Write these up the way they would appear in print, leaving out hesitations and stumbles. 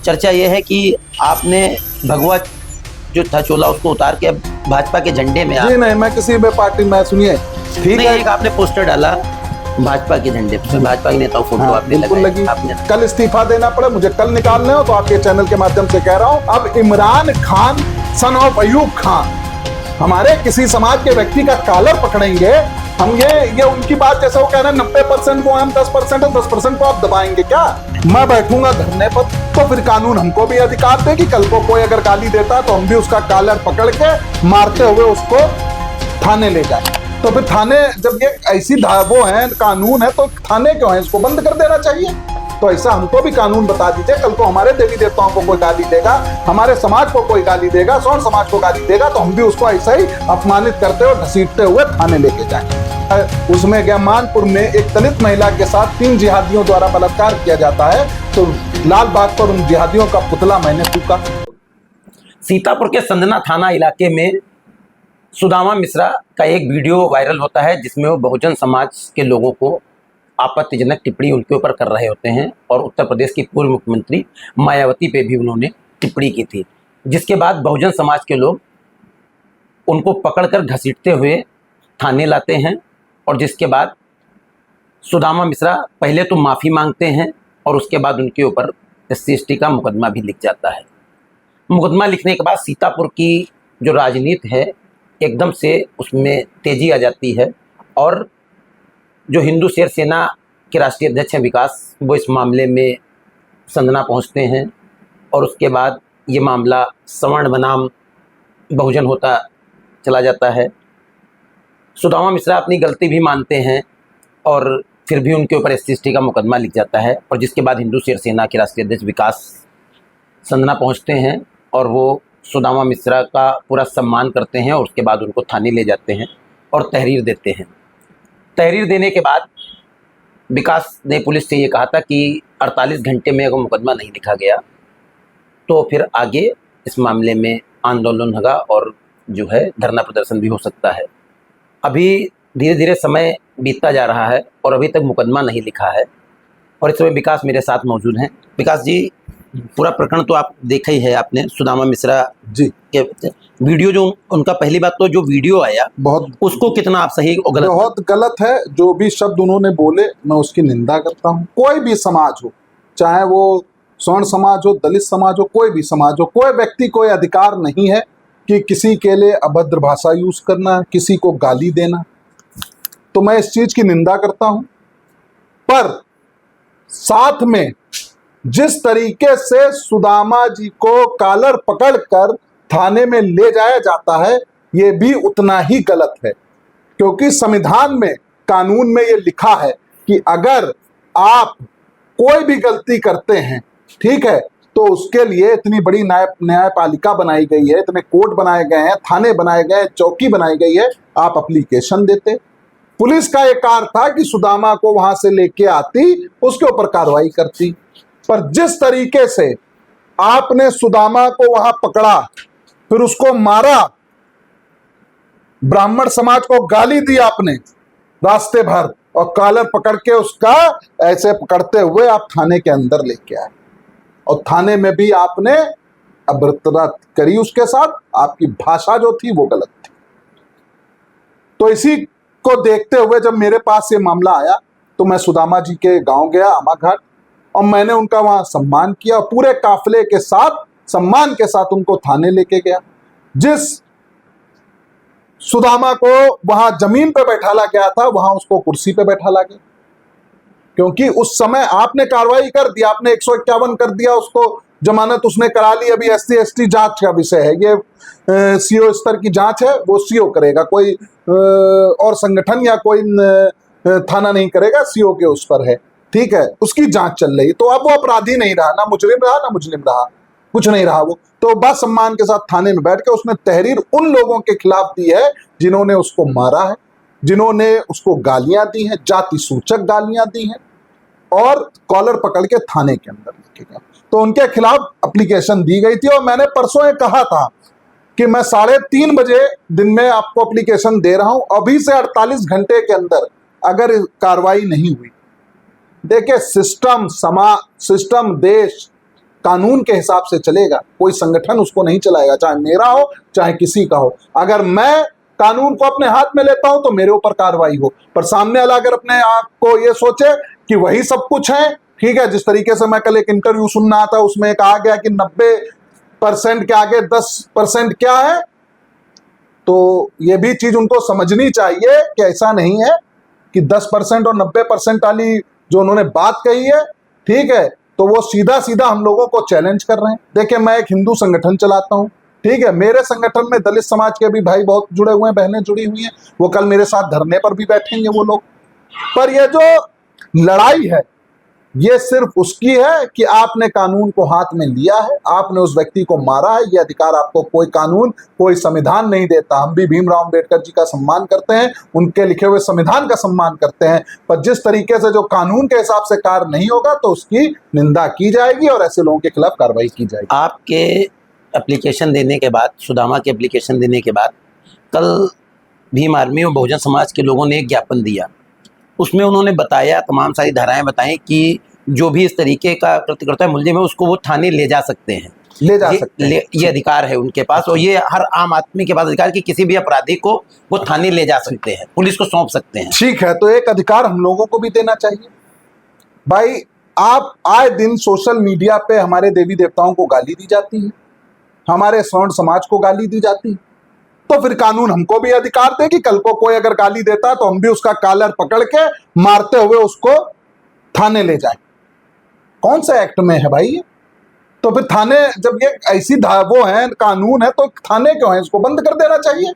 चर्चा ये है कि आपने भगवा जो था चोला उसको उतार के अब भाजपा के झंडे में जी नहीं, मैं किसी भी पार्टी में, सुनिए ठीक है, एक आपने पोस्टर डाला भाजपा के झंडे पे, भाजपा के नेताओं फोटो हाँ, आपने बिल्कुल लगाई, लगी। आपने कल इस्तीफा देना पड़े, मुझे कल निकालने हो तो आपके चैनल के माध्यम से कह रहा हूँ, अब इमरान खान सन ऑफ अयूब खान हमारे किसी समाज के व्यक्ति का कॉलर पकड़ेंगे हम, ये उनकी बात जैसे वो कह रहे हैं 90% को हम 10% और 10% को आप दबाएंगे क्या? मैं बैठूंगा धरने पर तो फिर कानून हमको भी अधिकार देगी, कल को कोई अगर गाली देता है तो हम भी उसका कॉलर पकड़ के मारते हुए उसको थाने ले जाए। तो फिर थाने, जब ये ऐसी वो है, कानून है, तो थाने क्यों है? इसको बंद कर देना चाहिए। तो ऐसा हमको भी कानून बता दीजिए, कल को हमारे देवी देवताओं को कोई गाली देगा, हमारे समाज को कोई गाली देगा, स्वर्ण समाज को गाली देगा, तो हम भी उसको ऐसा ही अपमानित करते हुए घसीटते हुए थाने लेके जाएं। उसमें ज्ञानपुर में एक दलित महिला के साथ 3 जिहादियों द्वारा बलात्कार किया जाता है, तो लाल बाग पर उन जिहादियों का पुतला मैंने फूका। सीतापुर के संधना थाना इलाके में सुदामा मिश्रा का एक वीडियो वायरल होता है जिसमें वो बहुजन समाज के लोगों को आपत्तिजनक टिप्पणी उनके ऊपर कर रहे होते हैं, और उत्तर प्रदेश की पूर्व मुख्यमंत्री मायावती पे भी उन्होंने टिप्पणी की थी, जिसके बाद बहुजन समाज के लोग उनको पकड़कर घसीटते हुए थाने लाते हैं, और जिसके बाद सुदामा मिश्रा पहले तो माफ़ी मांगते हैं और उसके बाद उनके ऊपर SC/ST का मुकदमा भी लिख जाता है। मुकदमा लिखने के बाद सीतापुर की जो राजनीति है एकदम से उसमें तेजी आ जाती है, और जो हिंदू शेर सेना के राष्ट्रीय अध्यक्ष हैं विकास, वो इस मामले में संधना पहुंचते हैं, और उसके बाद ये मामला सवर्ण बनाम बहुजन होता चला जाता है। सुदामा मिश्रा अपनी गलती भी मानते हैं और फिर भी उनके ऊपर SC/ST का मुकदमा लिख जाता है, और जिसके बाद हिंदू शेर सेना के राष्ट्रीय अध्यक्ष विकास संधना पहुंचते हैं और वो सुदामा मिश्रा का पूरा सम्मान करते हैं, और उसके बाद उनको थाने ले जाते हैं और तहरीर देते हैं। तहरीर देने के बाद विकास ने पुलिस से ये कहा था कि 48 घंटे में अगर मुकदमा नहीं लिखा गया तो फिर आगे इस मामले में आंदोलन होगा और जो है धरना प्रदर्शन भी हो सकता है। अभी धीरे धीरे समय बीतता जा रहा है और अभी तक मुकदमा नहीं लिखा है, और इस समय विकास मेरे साथ मौजूद हैं। विकास जी, पूरा प्रकरण तो आप देखा ही है आपने, सुदामा मिश्रा जी के वीडियो जो उनका, पहली बात तो जो वीडियो आया बहुत, उसको कितना आप सही और गलत? बहुत गलत है। जो भी शब्द उन्होंने बोले मैं उसकी निंदा करता हूँ। कोई भी समाज हो, चाहे वो स्वर्ण समाज हो, दलित समाज हो, कोई भी समाज हो, कोई व्यक्ति कोई अधिकार नहीं है कि किसी के लिए अभद्र भाषा यूज करना, किसी को गाली देना। तो मैं इस चीज की निंदा करता हूं, पर साथ में जिस तरीके से सुदामा जी को कॉलर पकड़कर थाने में ले जाया जाता है, ये भी उतना ही गलत है, क्योंकि संविधान में, कानून में ये लिखा है कि अगर आप कोई भी गलती करते हैं, ठीक है, तो उसके लिए इतनी बड़ी न्यायपालिका बनाई गई है, इतने कोर्ट बनाए गए हैं, थाने बनाए गए हैं, चौकी बनाई गई है, आप एप्लीकेशन देते। पुलिस का एक कार्य था कि सुदामा को वहां से लेके आती, उसके ऊपर कार्रवाई करती, पर जिस तरीके से आपने सुदामा को वहां पकड़ा, फिर उसको मारा, ब्राह्मण समाज को गाली दी आपने रास्ते भर, और कॉलर पकड़ के उसका ऐसे पकड़ते हुए आप थाने के अंदर लेके आए, और थाने में भी आपने अभद्रता करी उसके साथ, आपकी भाषा जो थी वो गलत थी। तो इसी को देखते हुए जब मेरे पास ये मामला आया तो मैं सुदामा जी के गांव गया, आमा घाट, और मैंने उनका वहां सम्मान किया, पूरे काफिले के साथ सम्मान के साथ उनको थाने लेके गया। जिस सुदामा को वहां जमीन पे बैठाला गया था, वहां उसको कुर्सी पे बैठाला गया, क्योंकि उस समय आपने कार्रवाई कर दी, आपने 151 कर दिया, उसको जमानत उसने करा ली। अभी SC/ST जांच का विषय है, ये CO स्तर की जांच है, वो CO करेगा, कोई और संगठन या कोई थाना नहीं करेगा, CO के उस पर है, ठीक है, उसकी जांच चल रही। तो अब वो अपराधी नहीं रहा, ना मुजरिम रहा, ना मुजरिम रहा, कुछ नहीं रहा वो। तो बस सम्मान के साथ थाने में बैठ के उसने तहरीर उन लोगों के खिलाफ दी है जिन्होंने उसको मारा है, जिन्होंने उसको गालियां दी हैं, जाति सूचक गालियां दी हैं, और कॉलर पकड़ के थाने के अंदर लेके गया। तो उनके खिलाफ एप्लीकेशन दी गई थी, और मैंने परसों ये कहा था कि मैं 3:30 बजे दिन में आपको एप्लीकेशन दे रहा हूं, अभी से 48 घंटे के अंदर अगर कार्रवाई नहीं हुई, देखिए सिस्टम, देश कानून के हिसाब से चलेगा, कोई संगठन उसको नहीं चलाएगा, चाहे मेरा हो चाहे किसी का हो। अगर मैं कानून को अपने हाथ में लेता हूं तो मेरे ऊपर कार्रवाई हो, पर सामने वाला अगर अपने आप को ये सोचे कि वही सब कुछ है, ठीक है। जिस तरीके से मैं कल एक इंटरव्यू सुन रहा था, उसमें कहा गया कि 90% के आगे 10% क्या है, तो ये भी चीज उनको समझनी चाहिए कि ऐसा नहीं है कि 10% और 90% वाली जो उन्होंने बात कही है, ठीक है, तो वो सीधा सीधा हम लोगों को चैलेंज कर रहे हैं। देखिए, मैं एक हिंदू संगठन चलाता हूँ, ठीक है, मेरे संगठन में दलित समाज के भी भाई बहुत जुड़े हुए हैं, बहनें जुड़ी हुई हैं, वो कल मेरे साथ धरने पर भी बैठेंगे वो लोग। पर ये जो लड़ाई है ये सिर्फ उसकी है कि आपने कानून को हाथ में लिया है, आपने उस व्यक्ति को मारा है। ये अधिकार आपको कोई कानून, कोई संविधान नहीं देता। हम भी भीमराव अम्बेडकर जी का सम्मान करते हैं, उनके लिखे हुए संविधान का सम्मान करते हैं, पर जिस तरीके से जो कानून के हिसाब से कार्य नहीं होगा तो उसकी निंदा की जाएगी और ऐसे लोगों के खिलाफ कार्रवाई की जाएगी। आपके एप्लीकेशन देने के बाद, सुदामा के एप्लीकेशन देने के बाद, कल भीम आर्मी और बहुजन समाज के लोगों ने एक ज्ञापन दिया। उसमें उन्होंने बताया, तमाम सारी धाराएं बताएं कि जो भी इस तरीके का कृत्य करता है, मुलजिम है, उसको वो थाने ले जा सकते हैं, ले जा सकते हैं। ये अधिकार है उनके पास, और ये हर आम आदमी के पास अधिकार कि किसी भी अपराधी को वो थाने ले जा सकते हैं, पुलिस को सौंप सकते हैं। ठीक है, तो एक अधिकार हम लोगों को भी देना चाहिए। भाई, आप आए दिन सोशल मीडिया पे हमारे देवी देवताओं को गाली दी जाती है, हमारे स्वर्ण समाज को गाली दी जाती है, तो फिर कानून हमको भी अधिकार दे कि कल को कोई अगर गाली देता है तो हम भी उसका कॉलर पकड़ के मारते हुए उसको थाने ले जाएं। कौन सा एक्ट में है भाई ये? तो फिर थाने, जब ये ऐसी वो है, कानून है, तो थाने क्यों है? इसको बंद कर देना चाहिए।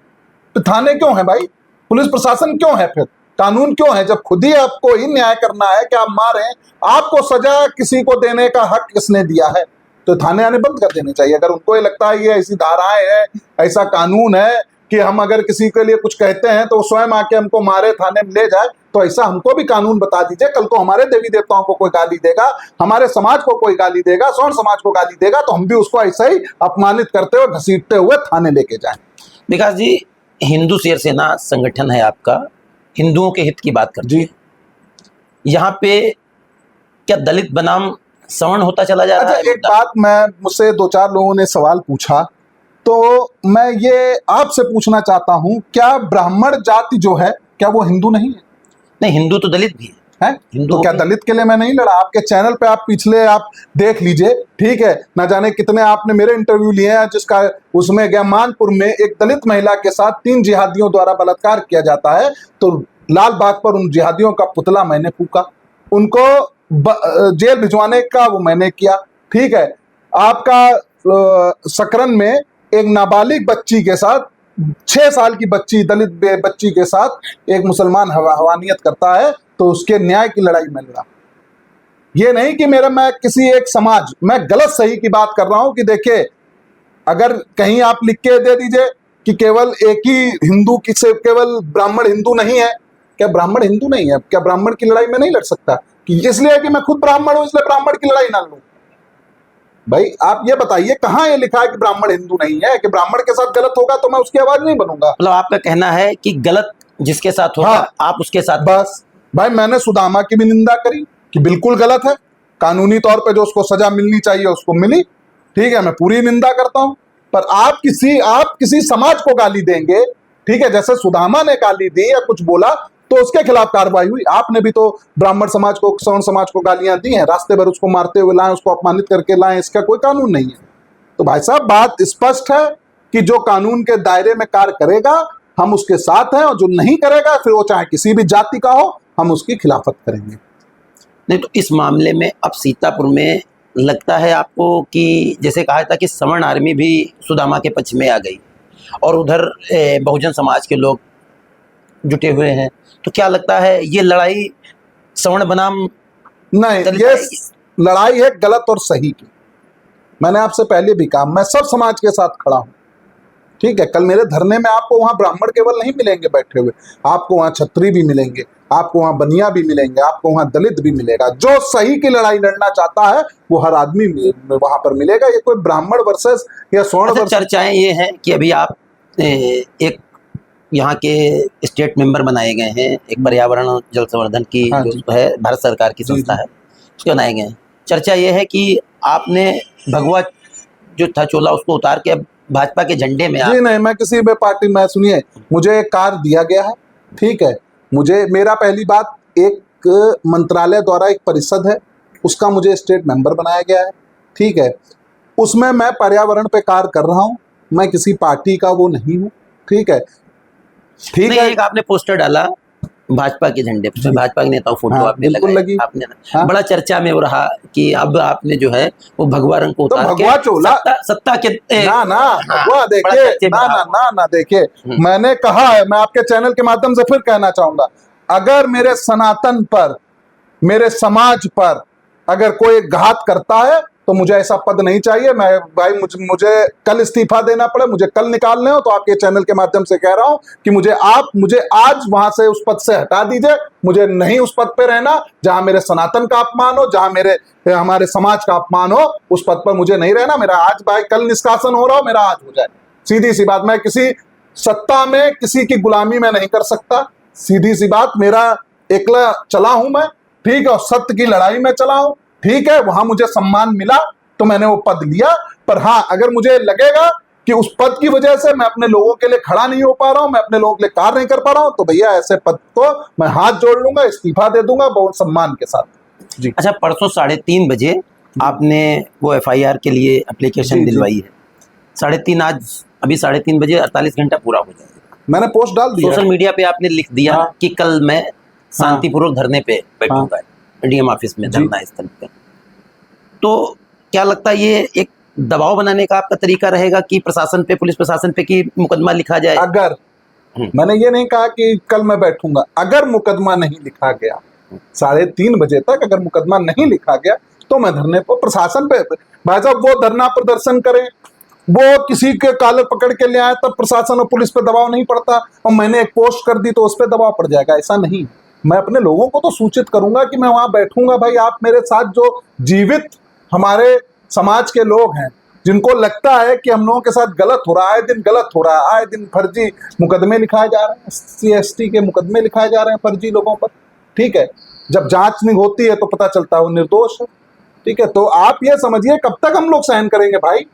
तो थाने क्यों है भाई? पुलिस प्रशासन क्यों है? फिर कानून क्यों है? जब खुद ही आपको ही न्याय करना है कि आप मारें, आपको सजा किसी को देने का हक किसने दिया है? तो थाने आने बंद कर देने चाहिए। अगर उनको ये लगता है ये ऐसी धाराएं हैं, ऐसा कानून है कि हम अगर किसी के लिए कुछ कहते हैं तो वो स्वयं आके हमको मारे, थाने में ले जाए, तो ऐसा हमको भी कानून बता दीजिए। कल को हमारे देवी देवताओं को कोई गाली देगा, हमारे समाज को कोई गाली देगा, स्वर्ण समाज को गाली देगा, तो हम भी उसको ऐसा ही अपमानित करते हुए, घसीटते हुए थाने लेके जाएं। विकास जी, हिंदू शेर सेना संगठन है आपका, हिंदुओं के हित की बात करती है। यहाँ पे क्या दलित बनाम सवर्ण होता चला जा रहा है? अच्छा, एक बात, मैं मुझसे 2-4 लोगों ने सवाल पूछा, तो मैं ये आपसे पूछना चाहता हूं, क्या ब्राह्मण जाति जो है, क्या वो हिंदू नहीं है? नहीं, हिंदू तो दलित भी है। हिंदू तो क्या दलित के लिए मैं नहीं लड़ा? आपके चैनल पे आप पिछले आप देख लीजिए, ठीक है, ना जाने कितने आपने मेरे इंटरव्यू लिए हैं, जिसका उसमें ज्ञानपुर में एक दलित महिला के साथ 3 जिहादियों द्वारा बलात्कार किया जाता है, तो लाल बाग पर उन जिहादियों का पुतला मैंने फूका, उनको जेल भिजवाने का वो मैंने किया, ठीक है। आपका सकरन में एक नाबालिग बच्ची के साथ, 6 साल की बच्ची, दलित बच्ची के साथ एक मुसलमान हवानियत करता है, तो उसके न्याय की लड़ाई में लड़ा। ये नहीं कि मैं किसी एक समाज, मैं गलत सही की बात कर रहा हूं कि देखिए, अगर कहीं आप लिख के दे दीजिए कि केवल एक ही हिंदू की से केवल ब्राह्मण हिंदू नहीं है, क्या ब्राह्मण हिंदू नहीं है? क्या ब्राह्मण की लड़ाई में नहीं लड़ सकता कि इसलिए कि मैं खुद ब्राह्मण हूं इसलिए ब्राह्मण की लड़ाई ना लड़ूं? भाई, आप ये बताइए, कहां ये लिखा है कि ब्राह्मण हिंदू नहीं है? कि ब्राह्मण के साथ गलत होगा तो मैं उसकी आवाज नहीं बनूंगा? मतलब आपका कहना है कि गलत जिसके साथ होगा, हाँ, आप उसके साथ। बस भाई, मैंने सुदामा की भी निंदा करी कि बिल्कुल गलत है, कानूनी तौर पे जो उसको सजा मिलनी चाहिए उसको मिली, ठीक है, मैं पूरी निंदा करता हूं। पर आप किसी समाज को गाली देंगे, ठीक है, जैसे सुदामा ने गाली दी या कुछ बोला तो उसके खिलाफ कार्रवाई हुई। आपने भी तो ब्राह्मण समाज को, सवर्ण समाज को गालियां दी हैं, रास्ते भर उसको मारते हुए लाएं, उसको अपमानित करके लाएं, इसका कोई कानून नहीं है। तो भाई साहब, बात स्पष्ट है कि जो कानून के दायरे में कार्य करेगा हम उसके साथ हैं, और जो नहीं करेगा, फिर वो चाहे किसी भी जाति का हो, हम उसकी खिलाफत करेंगे। नहीं, तो इस मामले में अब सीतापुर में लगता है आपको कि जैसे कहा था कि सवर्ण आर्मी भी सुदामा के पक्ष में आ गई और उधर बहुजन समाज के लोग जुटे हुए हैं, तो क्या लगता है ये लड़ाई सवर्ण बनाम नहीं, ये लड़ाई है गलत और सही की। मैंने आपसे पहले भी कहा, मैं सब समाज के साथ खड़ा हूं, ठीक है। कल मेरे धरने में आपको वहां ब्राह्मण केवल नहीं मिलेंगे बैठे हुए, आपको वहां क्षत्रिय भी मिलेंगे, आपको वहां बनिया भी मिलेंगे, आपको वहां दलित भी मिलेगा। जो सही की लड़ाई लड़ना चाहता है वो हर आदमी वहां पर मिलेगा। ये कोई ब्राह्मण वर्सेस या स्वर्ण वर्सेस। चर्चाएं ये हैं कि अभी आप एक यहाँ के स्टेट मेंबर बनाए गए हैं, एक पर्यावरण जल संवर्धन की जो है भारत सरकार की संस्था है, उसके बनाए गए हैं। चर्चा ये है कि आपने भगवा जो था चोला उसको उतार के अब भाजपा के झंडे में जी नहीं, मैं किसी भी पार्टी में, सुनिए, मुझे एक कार दिया गया है, ठीक है, मुझे, मेरा पहली बात, एक मंत्रालय द्वारा एक परिषद है, उसका मुझे स्टेट मेंबर बनाया गया है, ठीक है, उसमें मैं पर्यावरण पे कार्य कर रहा हूँ, मैं किसी पार्टी का वो नहीं हूँ, ठीक है, ठीक नहीं, है। एक आपने पोस्टर डाला भाजपा के झंडे पे, भाजपा के नेताओं फोटो हाँ, आपने बिल्कुल लगाई, लगी। आपने हाँ। बड़ा चर्चा में वो रहा कि अब आपने जो है वो भगवा रंग को तो उतार भगवा के चोला, सत्ता के ना ना हाँ, भगवा, बड़ा देखिए, चर्चे में ना रहा ना वो। ना ना, देखिए, मैंने कहा है, मैं आपके चैनल के माध्यम से फिर कहना चाहूंगा, अगर मेरे सनातन पर, मेरे समाज पर अगर कोई घात करता है तो मुझे ऐसा पद नहीं चाहिए। मैं भाई, मुझे कल इस्तीफा देना पड़े, मुझे कल निकालने हो, तो आपके चैनल के माध्यम से कह रहा हूं कि मुझे आज वहां से उस पद से हटा दीजिए। मुझे नहीं उस पद पे रहना, जहां मेरे सनातन का अपमान हो, जहां मेरे हमारे समाज का अपमान हो, उस पद पर मुझे नहीं रहना। मेरा आज भाई कल निष्कासन हो रहा हो, मेरा आज हो जाए, सीधी सी बात। मैं किसी सत्ता में किसी की गुलामी में नहीं कर सकता, सीधी सी बात। मेरा एकला चला हूं मैं, ठीक है, और सत्य की लड़ाई में चला हूं, ठीक है, वहां मुझे सम्मान मिला तो मैंने वो पद लिया। पर हाँ, अगर मुझे लगेगा कि उस पद की वजह से मैं अपने लोगों के लिए खड़ा नहीं हो पा रहा हूं, मैं अपने लोगों के लिए कार्य नहीं कर पा रहा हूं, तो भैया ऐसे पद को मैं हाथ जोड़ लूंगा, इस्तीफा दे दूंगा बहुत सम्मान के साथ। जी अच्छा, परसों 3:30 बजे आपने वो FIR के लिए एप्लीकेशन जी, जी। दिलवाई है, 3:30, आज अभी 3:30 बजे 48 घंटा पूरा हो जाएगा। मैंने पोस्ट डाल दिया। सोशल मीडिया पे आपने लिख दिया हाँ। कि कल मैं शांतिपूर्वक धरने पे बैठूंगा, डीएम ऑफिस में, जी। धरना स्थल पे। तो क्या लगता है ये एक दबाव बनाने का आपका तरीका रहेगा कि प्रशासन पे, पुलिस प्रशासन पे, कि मुकदमा लिखा जाए? अगर, मैंने ये नहीं कहा कि कल मैं बैठूंगा, अगर मुकदमा नहीं लिखा गया 3:30 बजे तक, अगर मुकदमा नहीं लिखा गया तो मैं धरने पर, प्रशासन पे, भाई साहब वो धरना प्रदर्शन करें, वो किसी के कॉलर पकड़ के ले आए, तब प्रशासन और पुलिस पे दबाव नहीं पड़ता। और मैंने एक पोस्ट कर दी तो उस पर दबाव पड़ जाएगा, ऐसा नहीं। मैं अपने लोगों को तो सूचित करूंगा कि मैं वहां बैठूंगा। भाई, आप मेरे साथ जो जीवित हमारे समाज के लोग हैं, जिनको लगता है कि हम लोगों के साथ गलत हो रहा है, आए दिन गलत हो रहा है, आए दिन फर्जी मुकदमे लिखाए जा रहे हैं, SC/ST के मुकदमे लिखाए जा रहे हैं फर्जी लोगों पर, ठीक है। जब जांच नहीं होती है तो पता चलता है वो निर्दोष है, ठीक है। तो आप ये समझिए, कब तक हम लोग सहन करेंगे भाई?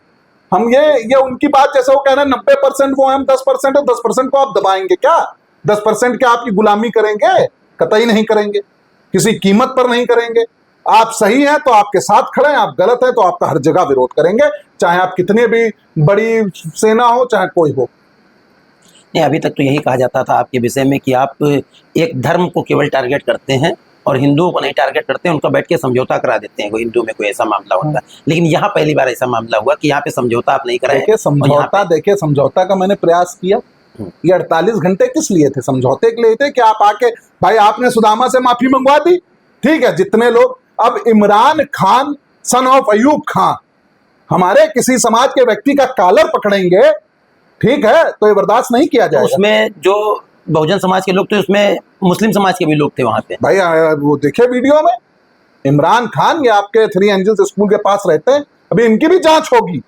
हम ये उनकी बात, जैसे वो कह रहे हैं 90% वो, हम 10% है, 10% को आप दबाएंगे क्या? 10% क्या आपकी गुलामी करेंगे? कतई नहीं करेंगे, किसी कीमत पर नहीं करेंगे। आप सही हैं तो आपके साथ खड़े हैं, आप गलत हैं तो आपका हर जगह विरोध करेंगे, चाहे आप कितनी भी बड़ी सेना हो, चाहे कोई हो। नहीं, अभी तक तो यही कहा जाता था आपके विषय में कि आप एक धर्म को केवल टारगेट करते हैं और हिंदुओं को नहीं टारगेट करते हैं, उनका बैठ के समझौता करा देते हैं, कोई हिंदू में कोई ऐसा मामला होता है। लेकिन यहाँ पहली बार ऐसा मामला हुआ कि यहाँ पे समझौता आप नहीं कराए। देखिए, समझौता का मैंने प्रयास किया। ये 48 घंटे किस लिए थे? समझौते के लिए थे कि आप आके, भाई आपने सुदामा से माफी मंगवा दी, ठीक है, जितने लोग, अब इमरान खान सन ऑफ अयूब खान हमारे किसी समाज के व्यक्ति का कॉलर पकड़ेंगे, ठीक है, तो ये बर्दाश्त नहीं किया जाएगा। उसमें जो बहुजन समाज के लोग थे, उसमें मुस्लिम समाज के भी लोग थे वहां पे। भाई वो देखे वीडियो में, इमरान खान ये आपके 3 एंजल्स स्कूल के पास रहते हैं, अभी इनकी भी जांच होगी।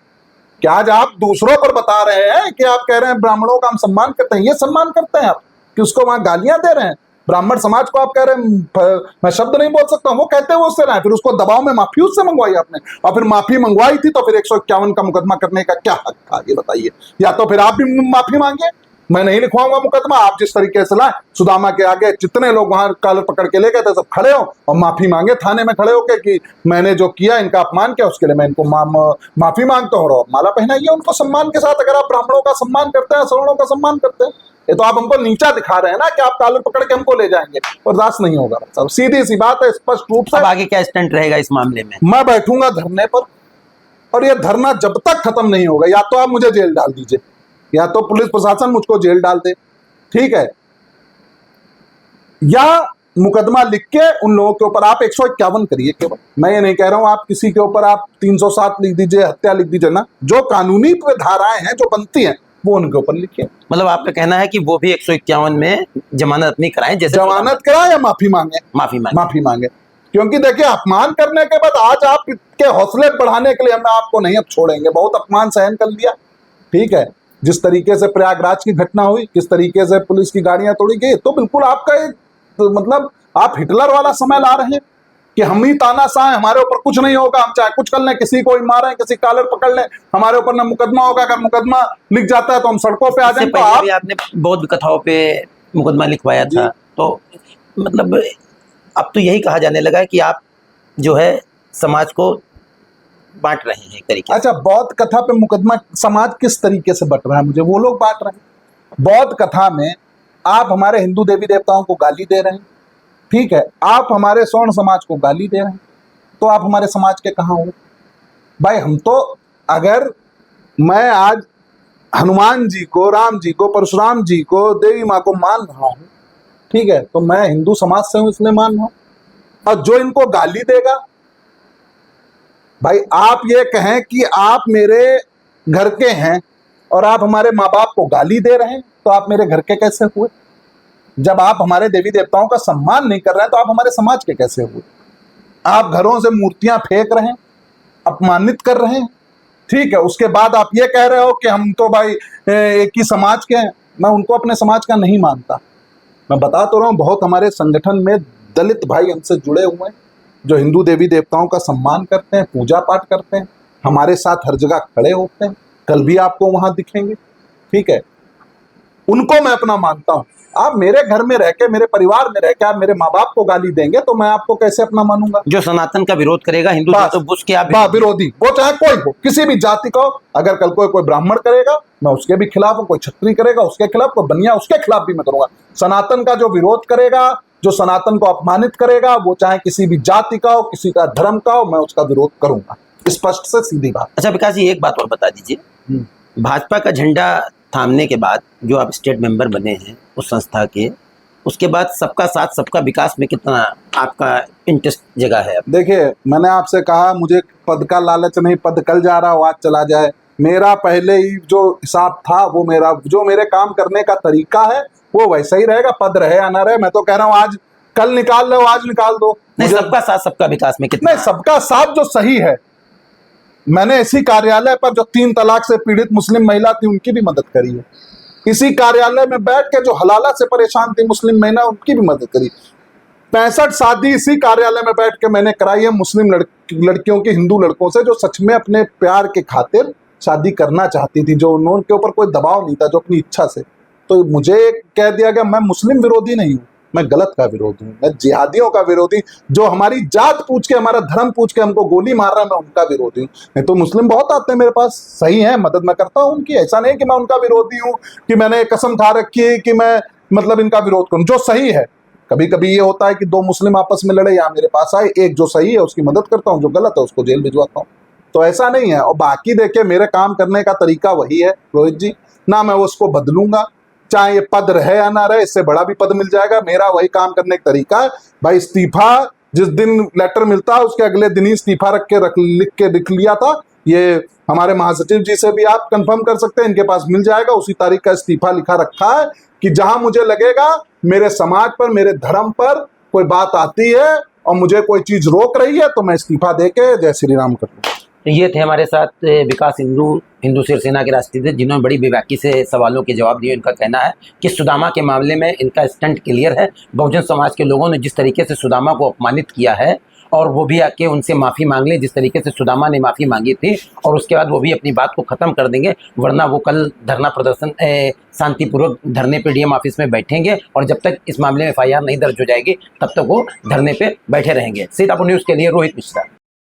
क्या आज आप दूसरों पर बता रहे हैं कि आप कह रहे हैं ब्राह्मणों का हम सम्मान करते हैं? ये सम्मान करते हैं आप कि उसको वहां गालियां दे रहे हैं? ब्राह्मण समाज को आप कह रहे हैं, मैं शब्द नहीं बोल सकता, वो कहते हैं वो उससे रहे, फिर उसको दबाव में माफी उससे मंगवाई आपने, और फिर माफी मंगवाई थी तो फिर 151 का मुकदमा करने का क्या हक था, ये बताइए। या तो फिर आप भी माफी मांगे, मैं नहीं लिखवाऊंगा मुकदमा। आप जिस तरीके से लाए, सुदामा के आगे जितने लोग वहां कॉलर पकड़ के ले गए थे, सब खड़े हो और माफी मांगे थाने में खड़े होके कि मैंने जो किया, इनका अपमान किया, उसके लिए मैं इनको माफी मांगता हूँ, और माला पहनाइए उनको सम्मान के साथ। अगर आप ब्राह्मणों का सम्मान करते हैं, सवर्णों का सम्मान करते हैं, ये तो आप हमको नीचा दिखा रहे हैं ना कि आप कॉलर पकड़ के हमको ले जाएंगे। बर्दाश्त नहीं होगा साहब, सीधी सी बात है, स्पष्ट रूप से। अब आगे क्या स्टैंड रहेगा इस मामले में? मैं बैठूंगा धरने पर, और ये धरना जब तक खत्म नहीं होगा, या तो आप मुझे जेल डाल दीजिए, या तो पुलिस प्रशासन मुझको जेल डाल दे, ठीक है, या मुकदमा लिख के उन लोगों के ऊपर आप 151 करिए केवल। मैं ये नहीं कह रहा हूं आप किसी के ऊपर आप 307 लिख दीजिए, हत्या लिख दीजिए ना, जो कानूनी धाराएं हैं जो बनती हैं वो उनके ऊपर लिखिए। मतलब आपका कहना है कि वो भी 151 में जमानत अपनी कराएं, जैसे जमानत कराएं या माफी मांगे, माफी मांगे। क्योंकि देखिए, अपमान करने के बाद आज आप के हौसले बढ़ाने के लिए हम आपको नहीं अब छोड़ेंगे। बहुत अपमान सहन कर लिया, ठीक है, जिस तरीके से प्रयागराज की घटना हुई, किस तरीके से पुलिस की गाड़ियां तोड़ी गई, तो बिल्कुल आपका एक, तो मतलब आप हिटलर वाला समय ला रहे हैं। कि हम ही तानाशाह हैं, हमारे ऊपर कुछ नहीं होगा, हम चाहे कुछ कर लें, किसी को ही मारें, किसी कॉलर पकड़ लें, हमारे ऊपर ना मुकदमा होगा, अगर मुकदमा लिख जाता है तो हम सड़कों पे आ इससे जाएं। तो पहले आप भी आपने बहुत कथाओं पे मुकदमा लिखवाया था, तो मतलब अब तो यही कहा जाने लगा है कि आप जो है समाज को बांट रहे हैं एक तरीके से। अच्छा, बौद्ध कथा पे मुकदमा समाज किस तरीके से बट रहा है, मुझे वो लोग बांट रहे हैं। बौद्ध कथा में आप हमारे हिंदू देवी देवताओं को गाली दे रहे हैं, ठीक है, आप हमारे स्वर्ण समाज को गाली दे रहे हैं, तो आप हमारे समाज के कहाँ हो भाई? हम तो, अगर मैं आज हनुमान जी को, राम जी को, परशुराम जी को, देवी माँ को मान रहा हूं, ठीक है, तो मैं हिंदू समाज से हूं इसलिए मान रहा हूं। और जो इनको गाली देगा, भाई आप ये कहें कि आप मेरे घर के हैं और आप हमारे माँ बाप को गाली दे रहे हैं, तो आप मेरे घर के कैसे हुए? जब आप हमारे देवी देवताओं का सम्मान नहीं कर रहे हैं तो आप हमारे समाज के कैसे हुए? आप घरों से मूर्तियां फेंक रहे हैं, अपमानित कर रहे हैं, ठीक है, उसके बाद आप ये कह रहे हो कि हम तो भाई एक ही समाज के हैं। मैं उनको अपने समाज का नहीं मानता। मैं बता तो रहा हूँ, बहुत हमारे संगठन में दलित भाई हमसे जुड़े हुए हैं जो हिंदू देवी देवताओं का सम्मान करते हैं, पूजा पाठ करते हैं, हमारे साथ हर जगह खड़े होते हैं, कल भी आपको वहां दिखेंगे, ठीक है, उनको मैं अपना मानता हूं। आप मेरे घर में रह के, मेरे परिवार में रह के आप मेरे माँ बाप को गाली देंगे तो मैं आपको कैसे अपना मानूंगा? जो सनातन का विरोध करेगा हिंदू तो उसके आप विरोधी, वो चाहे कोई हो, किसी भी जाति का हो। अगर कल कोई ब्राह्मण करेगा मैं उसके भी खिलाफ हूं, कोई क्षत्रिय करेगा उसके खिलाफ, कोई बनिया उसके खिलाफ भी मैं करूंगा। सनातन का जो विरोध करेगा, जो सनातन को अपमानित करेगा, वो चाहे किसी भी जाति का हो, किसी का धर्म का हो, मैं उसका विरोध करूंगा। स्पष्ट से सीधी बात। अच्छा विकास जी, एक बात और बता दीजिए, भाजपा का झंडा थामने के बाद जो आप स्टेट मेंबर बने हैं उस संस्था के, उसके बाद सबका साथ सबका विकास में कितना आपका इंटरेस्ट जगह है? देखिए, मैंने आपसे कहा मुझे पद का लालच नहीं, पद कल जा रहा हो आज चला जाए। मेरा पहले ही जो हिसाब था, वो मेरा जो मेरे काम करने का तरीका है वो वैसा ही रहेगा, पद रहे या ना रहे। मैं तो कह रहा हूँ आज कल निकाल लो, आज निकाल दो। नहीं, सबका साथ सबका विकास में कितना? नहीं, सबका साथ जो सही है, मैंने इसी कार्यालय पर जो 3 तलाक से पीड़ित मुस्लिम महिला थी उनकी भी मदद करी है। इसी कार्यालय में बैठ के जो हलाला से परेशान थी मुस्लिम महिला, उनकी भी मदद करी। 65 शादी इसी कार्यालय में बैठ के मैंने कराई है मुस्लिम लड़कियों की हिंदू लड़कों से, जो सच में अपने प्यार के खातिर शादी करना चाहती थी, जो उनके ऊपर कोई दबाव नहीं था, जो अपनी इच्छा से। तो मुझे कह दिया गया मैं मुस्लिम विरोधी नहीं हूँ, मैं गलत का विरोधी हूँ, मैं जिहादियों का विरोधी, जो हमारी जात पूछ के, हमारा धर्म पूछ के हमको गोली मार रहा है, मैं उनका विरोधी हूँ। नहीं तो मुस्लिम बहुत आते हैं मेरे पास, सही है, मदद मैं करता हूँ उनकी। ऐसा नहीं कि मैं उनका विरोधी हूँ, कि मैंने कसम खा रखी है कि मैं मतलब इनका विरोध करूँ। जो सही है, कभी कभी ये होता है कि 2 मुस्लिम आपस में लड़े या मेरे पास आए, एक जो सही है उसकी मदद करता हूँ, जो गलत है उसको जेल भिजवाता हूँ। तो ऐसा नहीं है। और बाकी देखिए, मेरे काम करने का तरीका वही है रोहित जी, ना मैं उसको बदलूंगा, चाहे ये पद रहे या ना रहे, इससे बड़ा भी पद मिल जाएगा, मेरा वही काम करने का तरीका है। भाई इस्तीफा जिस दिन लेटर मिलता है उसके अगले दिन ही इस्तीफा लिख के लिया था। ये हमारे महासचिव जी से भी आप कंफर्म कर सकते हैं, इनके पास मिल जाएगा, उसी तारीख का इस्तीफा लिखा रखा है कि जहां मुझे लगेगा मेरे समाज पर, मेरे धर्म पर कोई बात आती है और मुझे कोई चीज रोक रही है, तो मैं इस्तीफा देके जय श्री राम कर दूं। तो ये थे हमारे साथ विकास हिंदू शिवसेना के राष्ट्रीय अध्यक्ष, जिन्होंने बड़ी बेबाकी से सवालों के जवाब दिए। इनका कहना है कि सुदामा के मामले में इनका स्टंट क्लियर है। बहुजन समाज के लोगों ने जिस तरीके से सुदामा को अपमानित किया है, और वो भी आके उनसे माफ़ी मांग ले जिस तरीके से सुदामा ने माफ़ी मांगी थी, और उसके बाद वो भी अपनी बात को ख़त्म कर देंगे, वरना वो कल धरना प्रदर्शन शांतिपूर्वक धरने पे डीएम ऑफिस में बैठेंगे, और जब तक इस मामले में FIR नहीं दर्ज हो जाएगी तब तक वो धरने पे बैठे रहेंगे। सीतापुर न्यूज़ के लिए रोहित मिश्रा।